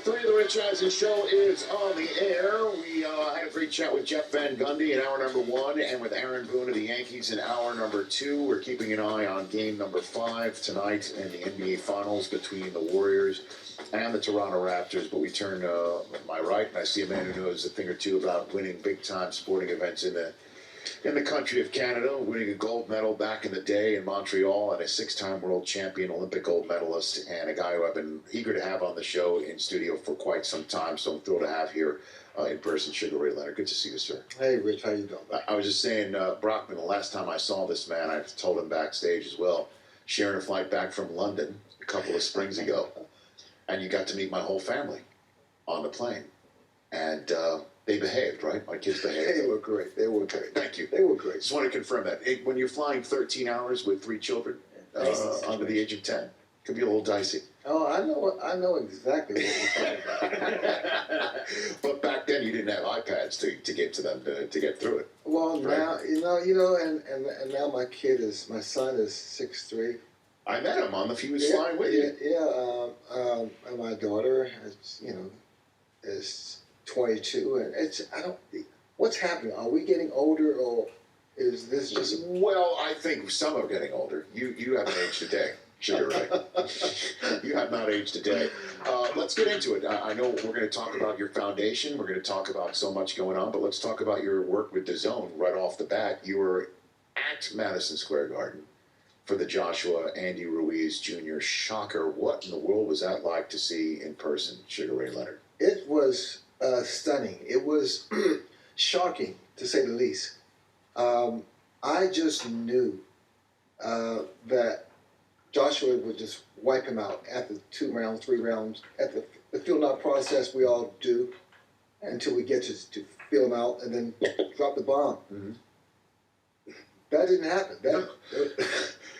3 of the Rich Eisen Show is on the air. We had a great chat with Jeff Van Gundy in hour number 1 and with Aaron Boone of the Yankees in hour number 2. We're keeping an eye on game number 5 tonight in the NBA Finals between the Warriors and the Toronto Raptors. But we turn to my right and I see a man who knows a thing or two about winning big-time sporting events in the country of Canada, winning a gold medal back in the day in Montreal, and a 6-time world champion, Olympic gold medalist, and a guy who I've been eager to have on the show in studio for quite some time. So I'm thrilled to have here in person, Sugar Ray Leonard. Good to see you, sir. Hey, Rich, how you doing? I was just saying, Brockman, the last time I saw this man, I told him backstage as well, sharing a flight back from London a couple of springs ago, and you got to meet my whole family on the plane. And they behaved, right? My kids behaved. They were great. They were great. Thank you. They were great. Just want to confirm that. When you're flying 13 hours with 3 children under the age of 10, it could be a little dicey. Oh, I know exactly what you're talking about. But back then you didn't have iPads to get to them to get through it. Well, right? now and now my son is 6'3". I met him on the few was flying with you. Yeah, and my daughter is 22, and what's happening? Are we getting older, or is this just? Well, I think some are getting older. You haven't aged a day, Sugar Ray. You have not aged a day. Let's get into it. I know we're going to talk about your foundation. We're going to talk about so much going on, but let's talk about your work with DAZN right off the bat. You were at Madison Square Garden for the Joshua Andy Ruiz Jr. shocker. What in the world was that like to see in person, Sugar Ray Leonard? It was stunning. It was shocking, to say the least. I just knew that Joshua would just wipe him out after 2 rounds, 3 rounds, at the field out process we all do until we get to feel him out and then drop the bomb. Mm-hmm. That didn't happen, to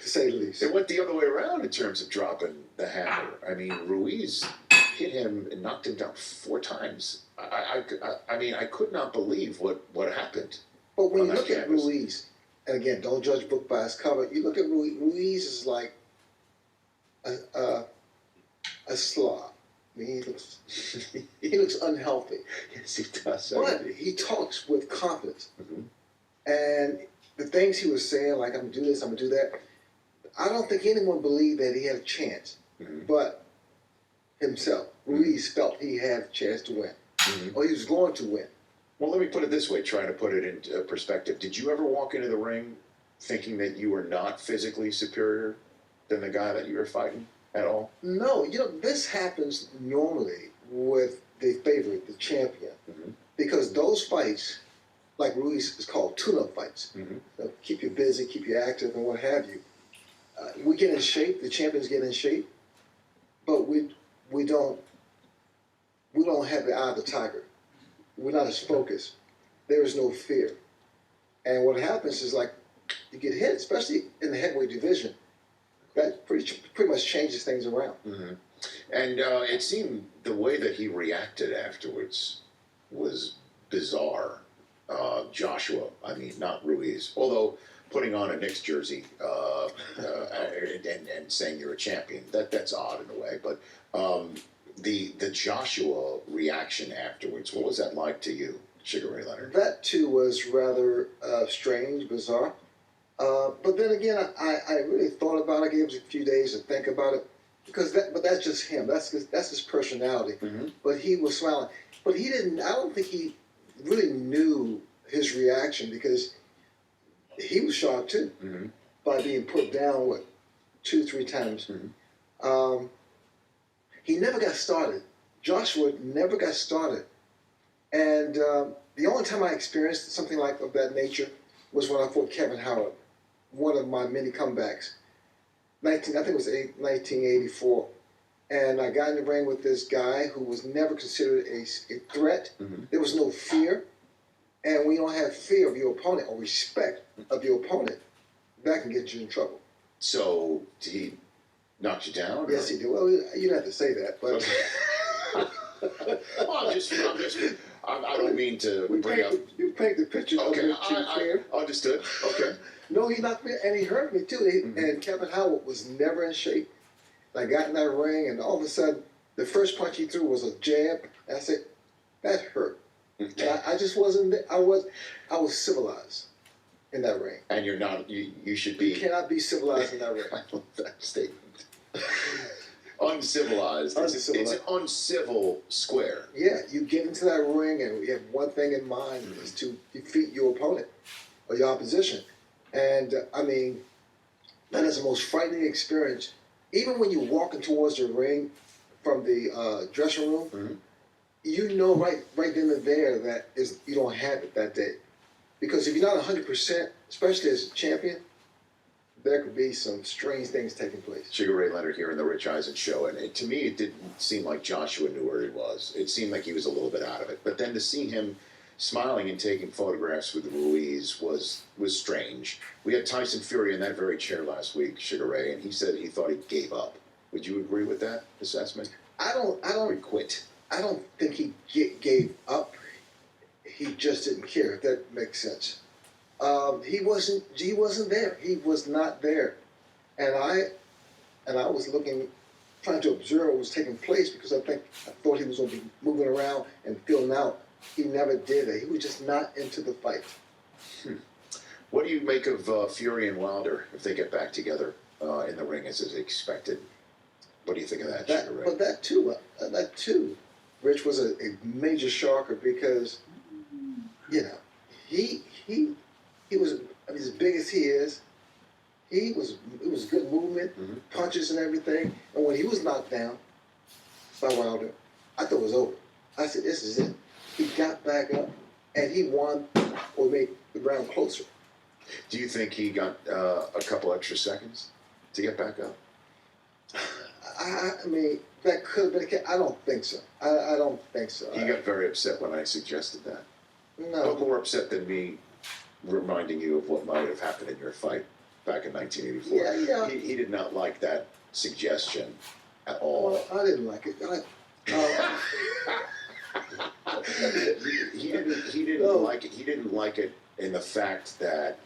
say the least. It went the other way around in terms of dropping the hammer. I mean, Ruiz hit him and knocked him down 4 times. I mean, I could not believe what happened. But when you look at Ruiz, and again, don't judge a book by its cover. You look at Ruiz. Ruiz is like a slob. I mean, he looks unhealthy. Yes, he does. But he talks with confidence. Mm-hmm. And the things he was saying, like, I'm going to do this, I'm going to do that, I don't think anyone believed that he had a chance. Mm-hmm. But himself, Ruiz felt he had a chance to win. Mm-hmm. Or he was going to win. Well, let me put it this way, trying to put it into perspective. Did you ever walk into the ring thinking that you were not physically superior than the guy that you were fighting at all? No. This happens normally with the favorite, the champion. Mm-hmm. Because those fights, like Ruiz, is called tune-up fights. Mm-hmm. Keep you busy, keep you active, and what have you. We get in shape, the champions get in shape, but we don't have the eye of the tiger. We're not as focused. There is no fear. And what happens is, like, you get hit, especially in the heavyweight division. That pretty much changes things around. Mm-hmm. And it seemed the way that he reacted afterwards was bizarre. Joshua, I mean, not Ruiz. Although putting on a Knicks jersey and saying you're a champion, that's odd in a way. But the Joshua reaction afterwards, what was that like to you, Sugar Ray Leonard? That too was rather strange, bizarre. But then again, I really thought about it. I gave him a few days to think about it, but that's just him. That's his personality. Mm-hmm. But he was smiling. But he didn't. I don't think he really knew his reaction, because he was shocked too, mm-hmm. by being put down 2-3 times. Mm-hmm. He never got started. Joshua never got started. And the only time I experienced something of that nature was when I fought Kevin Howard, one of my many comebacks. I think it was 1984. And I got in the ring with this guy who was never considered a threat. Mm-hmm. There was no fear. And when you don't have fear of your opponent or respect of your opponent, that can get you in trouble. So did he knock you down? Yes, he did. Well, you don't have to say that, but well, I don't mean to bring up. You paint the picture. Okay, I understood. Okay. No, he knocked me, and he hurt me too. Mm-hmm. And Kevin Howard was never in shape. I got in that ring, and all of a sudden, The first punch he threw was a jab. And I said, that hurt. And I just wasn't. I was civilized in that ring. And you're not. You should be. You cannot be civilized in that ring. I love that statement. Uncivilized. It's an uncivil square. Yeah, you get into that ring and you have one thing in mind is to defeat your opponent or your opposition. And I mean, that is the most frightening experience. Even when you're walking towards the ring from the dressing room, you know right then and there that you don't have it that day. Because if you're not 100%, especially as a champion, there could be some strange things taking place. Sugar Ray Leonard here in the Rich Eisen show, and to me it didn't seem like Joshua knew where he was. It seemed like he was a little bit out of it. But then to see him smiling and taking photographs with Ruiz was strange. We had Tyson Fury in that very chair last week, Sugar Ray, and he said he thought he gave up. Would you agree with that assessment? I don't quit. I don't think he gave up. He just didn't care. If that makes sense. He wasn't there. He was not there, and I was trying to observe what was taking place because I thought he was going to be moving around and filling out. He never did that. He was just not into the fight. What do you make of Fury and Wilder if they get back together in the ring as is expected? What do you think of that, Sugar Ray? But that too, Rich, was a major shocker because, you know, he was, I mean, as big as he is, it was good movement, punches and everything. And when he was knocked down by Wilder, I thought it was over. I said, this is it. He got back up and he won or made the round closer. Do you think he got a couple extra seconds to get back up? I mean, that could have been. I don't think so. I don't think so. He got very upset when I suggested that. No. More upset than me reminding you of what might have happened in your fight back in 1984. Yeah. He did not like that suggestion at all. Well, I didn't like it. He didn't like it. He didn't like it in the fact that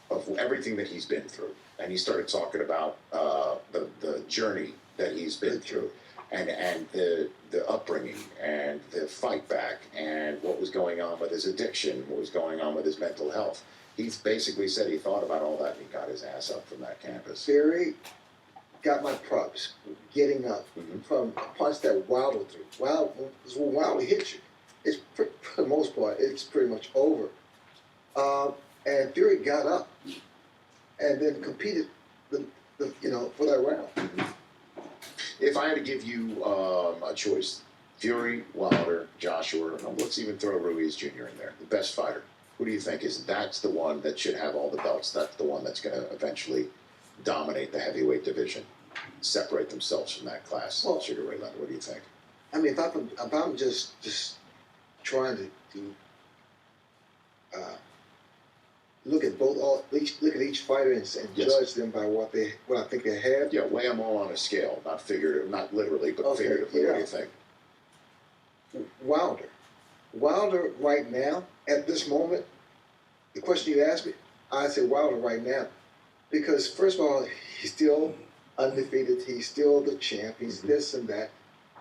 of everything that he's been through, and he started talking about the journey that he's been through, and the upbringing and the fight back, and what was going on with his addiction, what was going on with his mental health. He basically said he thought about all that and he got his ass up from that campus. Fury got my props getting up from a punch that Wilder threw. When Wilder hits you, it's for the most part, it's pretty much over. And Fury got up and then competed, for that round. If I had to give you a choice, Fury, Wilder, Joshua, let's even throw Ruiz Jr. in there, the best fighter. Who do you think that's the one that should have all the belts? That's the one that's going to eventually dominate the heavyweight division, separate themselves from that class? Well, Sugar Ray Leonard, what do you think? I mean, if I'm just trying to look at each fighter and judge them by what I think they have. Yeah, weigh them all on a scale, not literally, but figuratively. Yeah. What do you think? Wilder right now, at this moment, the question you asked me, I say Wilder right now. Because first of all, he's still undefeated, he's still the champ, he's this and that.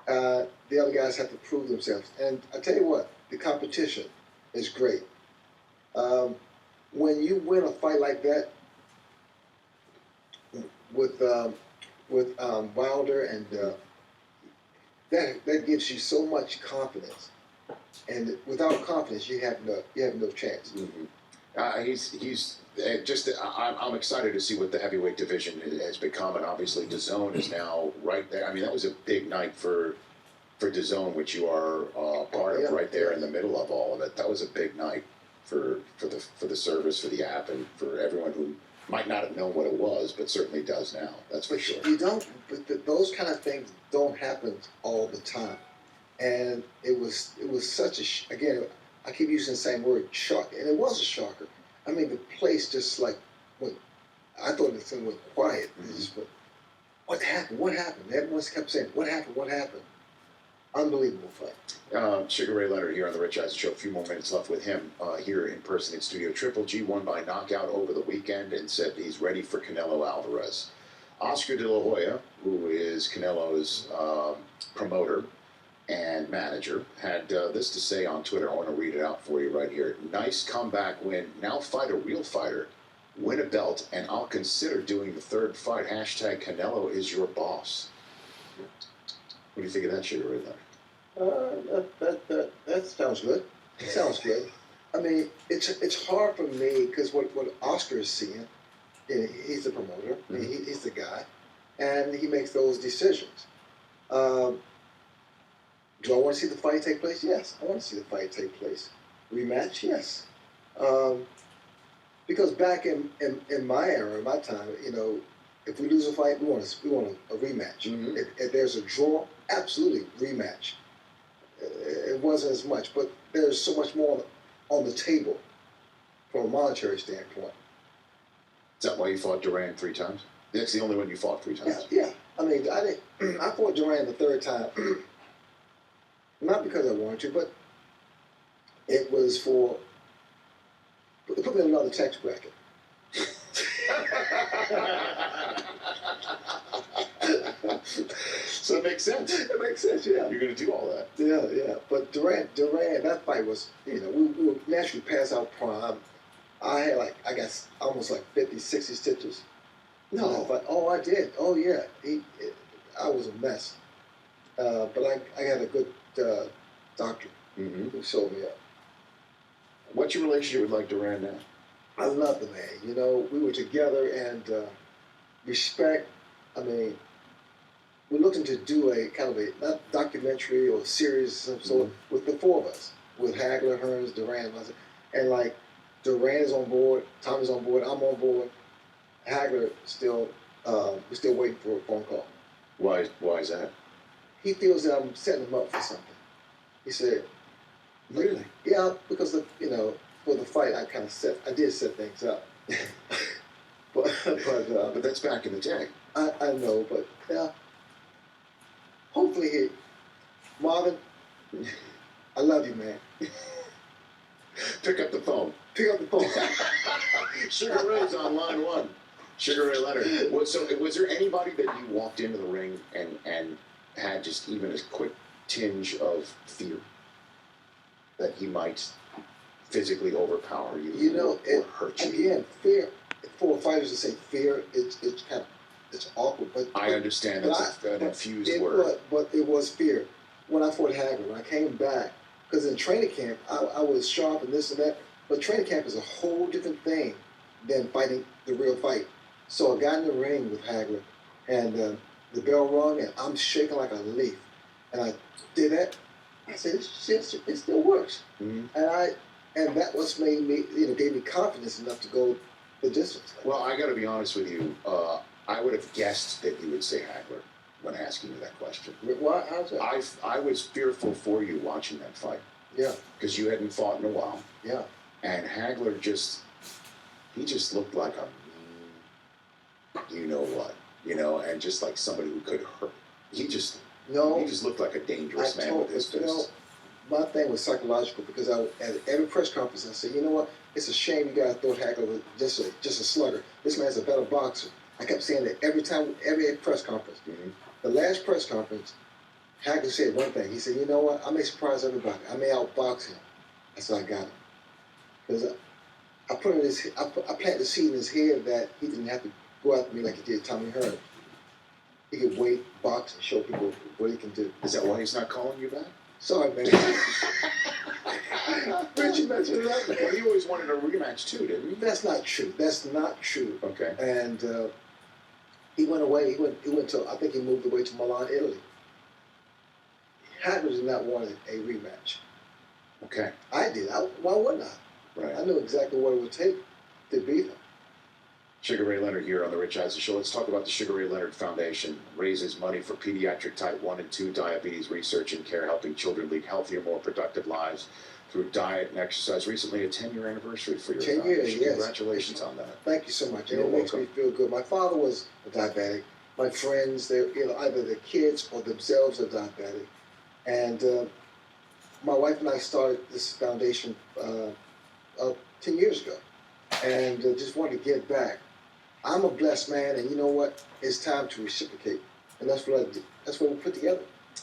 The other guys have to prove themselves. And I tell you what, the competition is great. When you win a fight like that with Wilder, and that gives you so much confidence. And without confidence, you have no chance. I'm excited to see what the heavyweight division has become, and obviously DAZN is now right there. I mean, that was a big night for DAZN, which you are part of, right there in the middle of all of it. That was a big night for the service, for the app, and for everyone who might not have known what it was, but certainly does now. That's for sure. You don't. But those kind of things don't happen all the time. And it was such a again, I keep using the same word, shock, and it was a shocker. I mean, the place just like went. I thought the thing went quiet. It just went, what happened? What happened? Everyone kept saying, "What happened? What happened?" Unbelievable fight. Sugar Ray Leonard here on the Rich Eisen Show. A few more minutes left with him here in person in studio. Triple G won by knockout over the weekend and said he's ready for Canelo Alvarez. Oscar De La Hoya who is Canelo's promoter and manager, had this to say on Twitter. I want to read it out for you right here. Nice comeback win. Now fight a real fighter. Win a belt, and I'll consider doing the third fight. Hashtag Canelo is your boss. What do you think of that, Sugar Ray Leonard? That sounds good. It sounds good. I mean, it's hard for me because what Oscar is seeing, he's the promoter, he's the guy, and he makes those decisions. Do I want to see the fight take place? Yes, I want to see the fight take place. Rematch? Yes. Because back in my era, in my time, if we lose a fight, we want a rematch. Mm-hmm. If there's a draw, absolutely rematch. It wasn't as much, but there's so much more on the table from a monetary standpoint. Is that why you fought Duran 3 times? That's the only one you fought 3 times. Yeah. I mean, I fought Duran the third time, not because I wanted to, but it was for. It put me in another tax bracket. So it makes sense. It makes sense, yeah. You're going to do all that. Yeah. But Duran, that fight was, we were naturally past our prime. I had I guess, almost 50, 60 stitches. No. Oh, I did. Oh, yeah. I was a mess. But I had a good doctor who showed me up. What's your relationship with Duran now? I love the man. We were together and respect. I mean, we're looking to do a kind of not documentary or series of some sort with the four of us, with Hagler, Hearns, Duran, and Duran is on board, Tommy's on board, I'm on board. Hagler still, we're still waiting for a phone call. Why is that? He feels that I'm setting him up for something. He said, Really? Yeah, because for the fight, I did set things up. But that's back in the day. I know, but yeah. Hopefully, Marvin, I love you, man. Pick up the phone. Pick up the phone. Sugar Ray's on line 1. Sugar Ray Leonard. Was there anybody that you walked into the ring and had just even a quick tinge of fear that he might physically overpower you, or hurt you? Again, fear. For fighters to say fear, it's awkward. But I understand that's an infused word. But it was fear. When I fought Hagler, when I came back, because in training camp, I was sharp and this and that, but training camp is a whole different thing than fighting the real fight. So I got in the ring with Hagler, and the bell rung, and I'm shaking like a leaf. And I did that. I said, it still works. Mm-hmm. And that was made me, gave me confidence enough to go the distance. Well, I got to be honest with you. I would have guessed that you would say Hagler when asking you that question. Why? How's that? I was fearful for you watching that fight. Yeah. Because you hadn't fought in a while. Yeah. And Hagler he just looked like a mean, and just like somebody who could hurt. He just looked like a dangerous man with his fists. My thing was psychological because at every press conference I said, you know what? It's a shame you guys thought Hagler was just a slugger. This man's a better boxer. I kept saying that every press conference. Mm-hmm. The last press conference, Hagler said one thing. He said, you know what? I may surprise everybody. I may outbox him. That's why I got him. Because I planted the seed in his head that he didn't have to go after me like he did Tommy Hearn. He could wait, box, and show people what he can do. Is that why he's not calling you back? Sorry, man. Richie mentioned that. Well, he always wanted a rematch too, didn't he? That's not true. Okay. And he went away. He went to. I think he moved away to Milan, Italy. Hagler did not want a rematch. Okay. I did. Why wouldn't I? Right. I knew exactly what it would take to beat him. Sugar Ray Leonard here on the Rich Eisen Show. Let's talk about the Sugar Ray Leonard Foundation. Raises money for pediatric type 1 and 2 diabetes research and care, helping children lead healthier, more productive lives through diet and exercise. Recently, a 10-year anniversary for your 10 foundation. years, yes. Congratulations on that. Thank you so much. You're And it makes welcome. me feel good. My father was a diabetic. My friends, they're either their kids or themselves are diabetic. And my wife and I started this foundation 10 years ago, and just wanted to give back. I'm a blessed man, and you know what? It's time to reciprocate. and that's what I did. That's what we put together.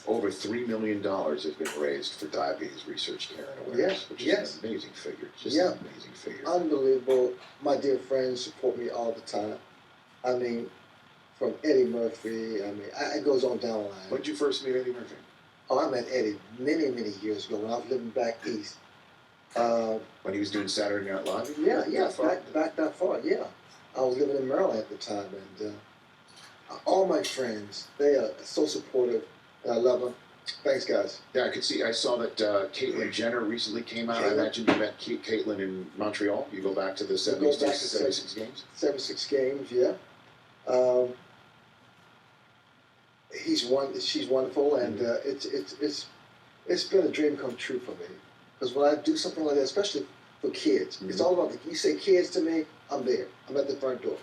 Over $3 million has been raised for diabetes research, care, and awareness, Yes, which is yes. an amazing figure. Just Yeah. an amazing figure. Unbelievable. My dear friends support me all the time. I mean, from Eddie Murphy. I mean, it goes on down the line. When did you first meet Eddie Murphy? Oh, I met Eddie many, many years ago when I was living back east. When he was doing Saturday Night Live? Yeah, That far? back that far. Yeah, I was living in Maryland at the time, and all my friends, they are so supportive, and I love them. Thanks, guys. Yeah, I saw that Caitlyn Jenner recently came out. I Caitlyn. imagine you met Caitlyn in Montreal. You go back to the 76 games? 76 games, yeah. She's wonderful, and it's been a dream come true for me. Because when I do something like that, especially for kids, it's all about you say kids to me, I'm there. I'm at the front door.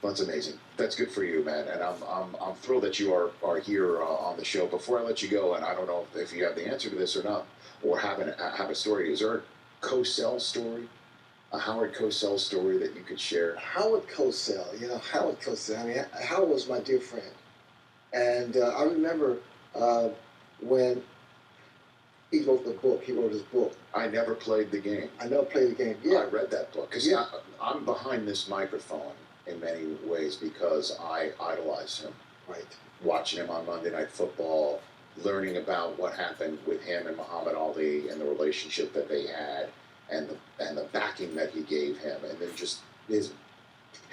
That's amazing. That's good for you, man. And I'm thrilled that you are here on the show. Before I let you go, and I don't know if you have the answer to this or not, or have a story. Is there a Cosell story, a Howard Cosell story that you could share? Howard Cosell, Howard Cosell. I mean, Howard was my dear friend, and I remember when he wrote the book. He wrote his book. I never played the game. I never played the game. Yeah, I read that book because I'm behind this microphone in many ways because I idolize him. Right. Watching him on Monday Night Football, learning about what happened with him and Muhammad Ali and the relationship that they had, and the backing that he gave him, and then just his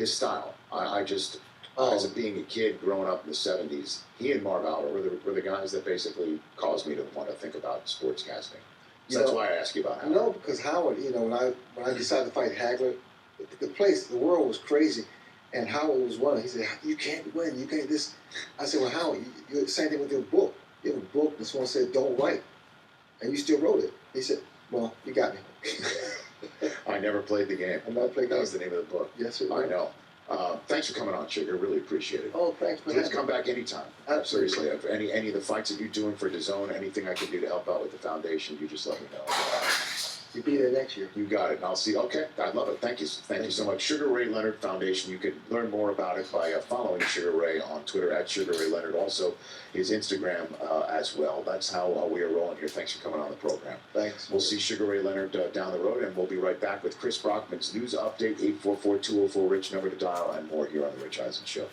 style. As being a kid growing up in the '70s, he and Marv Albert were the guys that basically caused me to want to think about sportscasting. So that's why I ask you about Howard. No, because Howard, when I decided to fight Hagler, the world was crazy, and Howard was one. He said, "You can't win. You can't this." I said, "Well, Howard, you're the same thing with your book. You have a book. This one said don't write, and you still wrote it." He said, "Well, you got me." I never played the game. I never played. That was the name of the book. Yes, sir. I know. Thanks for coming on, Sugar. Really appreciate it. Oh, thanks for Please come back anytime. Absolutely. Seriously, if any of the fights that you're doing for DAZN, anything I can do to help out with the foundation, you just let me know. You'll be there next year. You got it, and I'll see. Okay, I love it. Thank you so much. Sugar Ray Leonard Foundation. You can learn more about it by following Sugar Ray on Twitter at Sugar Ray Leonard. Also, his Instagram as well. That's how we are rolling here. Thanks for coming on the program. Thanks. We'll see Sugar Ray Leonard down the road, and we'll be right back with Chris Brockman's news update. 844-204-RICH, number to dial, and more here on the Rich Eisen Show.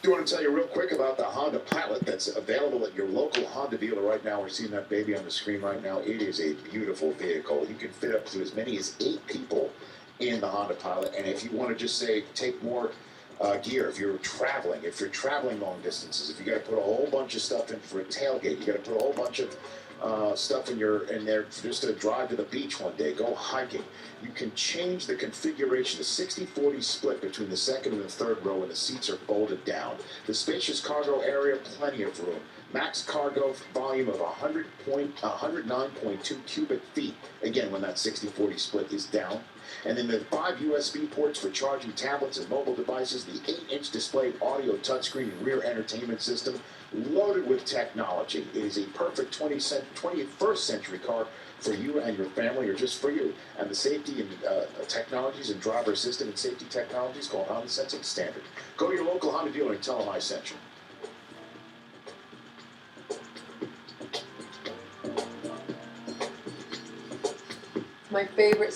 Do want to tell you real quick about the Honda Pilot that's available at your local Honda dealer right now. We're seeing that baby on the screen right now. It is a beautiful vehicle. You can fit up to as many as 8 people in the Honda Pilot. And if you want to just say take more gear, if you're traveling long distances, if you got to put a whole bunch of stuff in for a tailgate, you got to put a whole bunch of stuff in there just to drive to the beach one day, go hiking. You can change the configuration, the 60-40 split between the second and the third row, and the seats are folded down. The spacious cargo area, plenty of room. Max cargo volume of 109.2 cubic feet. Again, when that 60-40 split is down. And then the 5 USB ports for charging tablets and mobile devices, the 8-inch display audio touchscreen and rear entertainment system, loaded with technology. It is a perfect 21st century car for you and your family, or just for you. And the safety and technologies and driver assistant and safety technologies called Honda Sensing Standard. Go to your local Honda dealer and tell them I sent you. My favorite